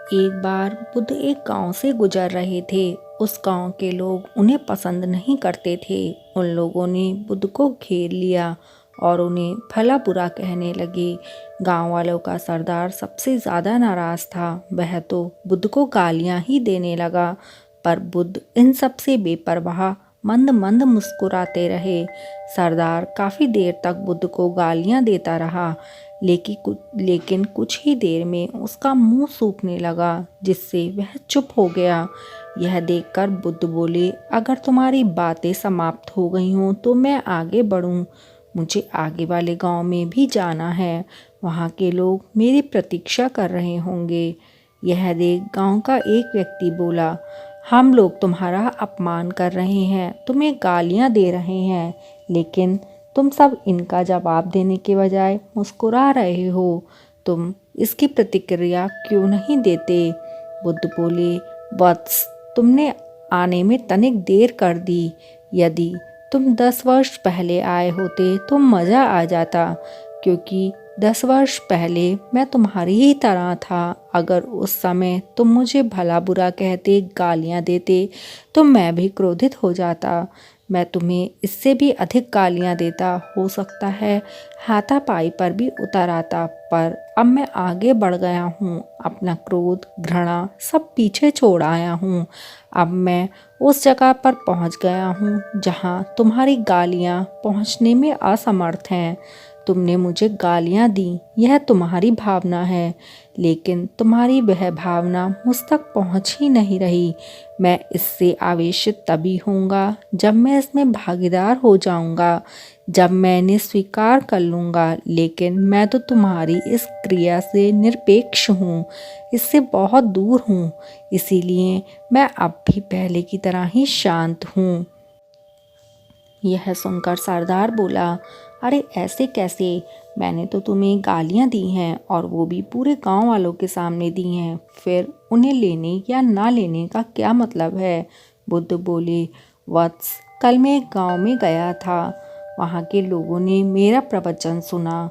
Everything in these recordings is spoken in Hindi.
एक बार बुद्ध एक गांव से गुजर रहे थे। उस गांव के लोग उन्हें पसंद नहीं करते थे। उन लोगों ने बुद्ध को घेर लिया और उन्हें भला बुरा कहने लगे। गांव वालों का सरदार सबसे ज़्यादा नाराज़ था। वह तो बुद्ध को गालियां ही देने लगा, पर बुद्ध इन सब से बेपरवाह मंद मंद मुस्कुराते रहे। सरदार काफ़ी देर तक बुद्ध को गालियां देता रहा, लेकिन कुछ ही देर में उसका मुंह सूखने लगा, जिससे वह चुप हो गया। यह देखकर बुद्ध बोले, अगर तुम्हारी बातें समाप्त हो गई हों तो मैं आगे बढ़ूं। मुझे आगे वाले गांव में भी जाना है। वहां के लोग मेरी प्रतीक्षा कर रहे होंगे। यह देख गांव का एक व्यक्ति बोला, हम लोग तुम्हारा अपमान कर रहे हैं, तुम्हें गालियां दे रहे हैं, लेकिन तुम सब इनका जवाब देने के बजाय मुस्कुरा रहे हो। तुम इसकी प्रतिक्रिया क्यों नहीं देते? बुद्ध बोले, वत्स, तुमने आने में तनिक देर कर दी। यदि तुम 10 वर्ष पहले आए होते तो मज़ा आ जाता, क्योंकि 10 वर्ष पहले मैं तुम्हारी ही तरह था। अगर उस समय तुम मुझे भला बुरा कहते, गालियां देते, तो मैं भी क्रोधित हो जाता। मैं तुम्हें इससे भी अधिक गालियां देता, हो सकता है हाथापाई पर भी उतर आता, पर अब मैं आगे बढ़ गया हूँ। अपना क्रोध, घृणा सब पीछे छोड़ आया हूँ। अब मैं उस जगह पर पहुँच गया हूँ जहाँ तुम्हारी गालियाँ पहुँचने में असमर्थ हैं। तुमने मुझे गालियाँ दी, यह तुम्हारी भावना है, लेकिन तुम्हारी वह भावना मुझ तक पहुँच ही नहीं रही। मैं इससे आवेशित तभी होऊंगा जब मैं इसमें भागीदार हो जाऊंगा, जब मैं इन्हें स्वीकार कर लूँगा। लेकिन मैं तो तुम्हारी इस क्रिया से निरपेक्ष हूँ, इससे बहुत दूर हूँ। इसीलिए मैं अब भी पहले की तरह ही शांत हूँ। यह सुनकर सरदार बोला, अरे ऐसे कैसे? मैंने तो तुम्हें गालियां दी हैं, और वो भी पूरे गांव वालों के सामने दी हैं। फिर उन्हें लेने या ना लेने का क्या मतलब है? बुद्ध बोले, वत्स, कल मैं एक गांव में गया था। वहाँ के लोगों ने मेरा प्रवचन सुना।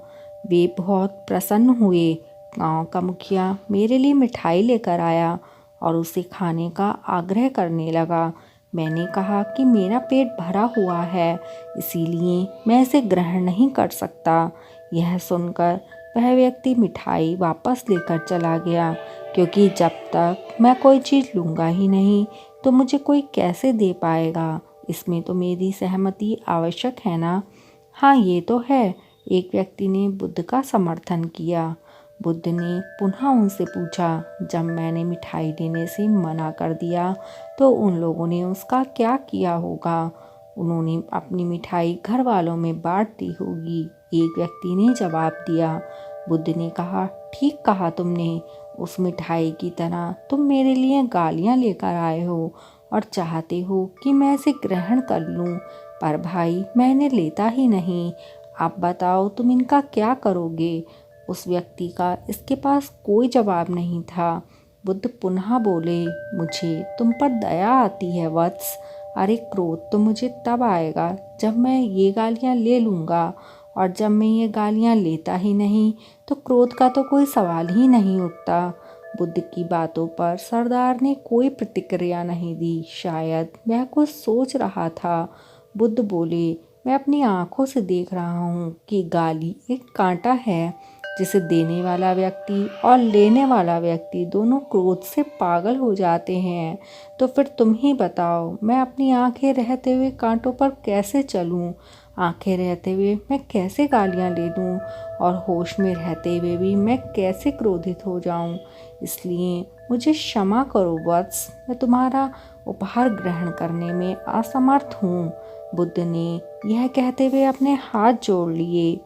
वे बहुत प्रसन्न हुए। गांव का मुखिया मेरे लिए मिठाई लेकर आया और उसे खाने का आग्रह करने लगा। मैंने कहा कि मेरा पेट भरा हुआ है, इसीलिए मैं इसे ग्रहण नहीं कर सकता। यह सुनकर वह व्यक्ति मिठाई वापस लेकर चला गया, क्योंकि जब तक मैं कोई चीज़ लूँगा ही नहीं तो मुझे कोई कैसे दे पाएगा? इसमें तो मेरी सहमति आवश्यक है ना? हाँ, ये तो है। एक व्यक्ति ने बुद्ध का समर्थन किया। बुद्ध ने पुनः उनसे पूछा, जब मैंने मिठाई देने से मना कर दिया तो उन लोगों ने उसका क्या किया होगा? उन्होंने अपनी मिठाई घर वालों में बांट दी होगी। एक व्यक्ति ने जवाब दिया। बुद्ध ने कहा, ठीक कहा तुमने। उस मिठाई की तरह तुम मेरे लिए गालियां लेकर आए हो और चाहते हो कि मैं इसे ग्रहण कर लूं, पर भाई मैं इन्हें लेता ही नहीं। आप बताओ, तुम इनका क्या करोगे? उस व्यक्ति का इसके पास कोई जवाब नहीं था। बुद्ध पुनः बोले, मुझे तुम पर दया आती है वत्स। अरे क्रोध तो मुझे तब आएगा जब मैं ये गालियाँ ले लूँगा, और जब मैं ये गालियाँ लेता ही नहीं तो क्रोध का तो कोई सवाल ही नहीं उठता। बुद्ध की बातों पर सरदार ने कोई प्रतिक्रिया नहीं दी। शायद वह कुछ सोच रहा था। बुद्ध बोले, मैं अपनी आंखों से देख रहा हूँ कि गाली एक कांटा है, जिसे देने वाला व्यक्ति और लेने वाला व्यक्ति दोनों क्रोध से पागल हो जाते हैं। तो फिर तुम ही बताओ, मैं अपनी आंखें रहते हुए कांटों पर कैसे चलूं? आंखें रहते हुए मैं कैसे गालियां ले दूं? और होश में रहते हुए भी मैं कैसे क्रोधित हो जाऊं? इसलिए मुझे क्षमा करो वत्स, मैं तुम्हारा उपहार ग्रहण करने में असमर्थ हूँ। बुद्ध ने यह कहते हुए अपने हाथ जोड़ लिए।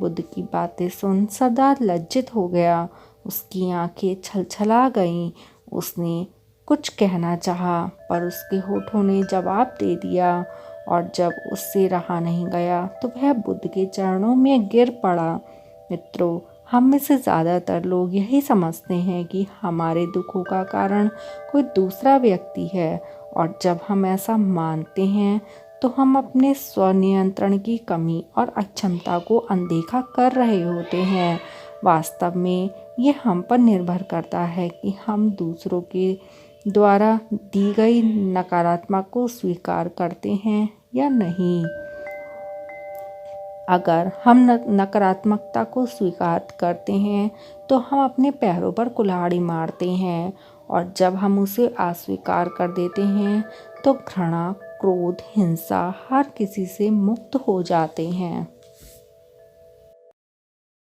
बुद्ध की बातें सुन सरदार लज्जित हो गया। उसकी आंखें छलछला गईं। उसने कुछ कहना चाहा, पर उसके होठों ने जवाब दे दिया, और जब उससे रहा नहीं गया तो वह बुद्ध के चरणों में गिर पड़ा। मित्रों, हम में से ज़्यादातर लोग यही समझते हैं कि हमारे दुखों का कारण कोई दूसरा व्यक्ति है, और जब हम ऐसा मानते हैं तो हम अपने स्वनियंत्रण की कमी और अक्षमता को अनदेखा कर रहे होते हैं। वास्तव में ये हम पर निर्भर करता है कि हम दूसरों के द्वारा दी गई नकारात्मक को स्वीकार करते हैं या नहीं। अगर हम नकारात्मकता को स्वीकार करते हैं तो हम अपने पैरों पर कुल्हाड़ी मारते हैं, और जब हम उसे अस्वीकार कर देते हैं तो घृणा, क्रोध, हिंसा हर किसी से मुक्त हो जाते हैं।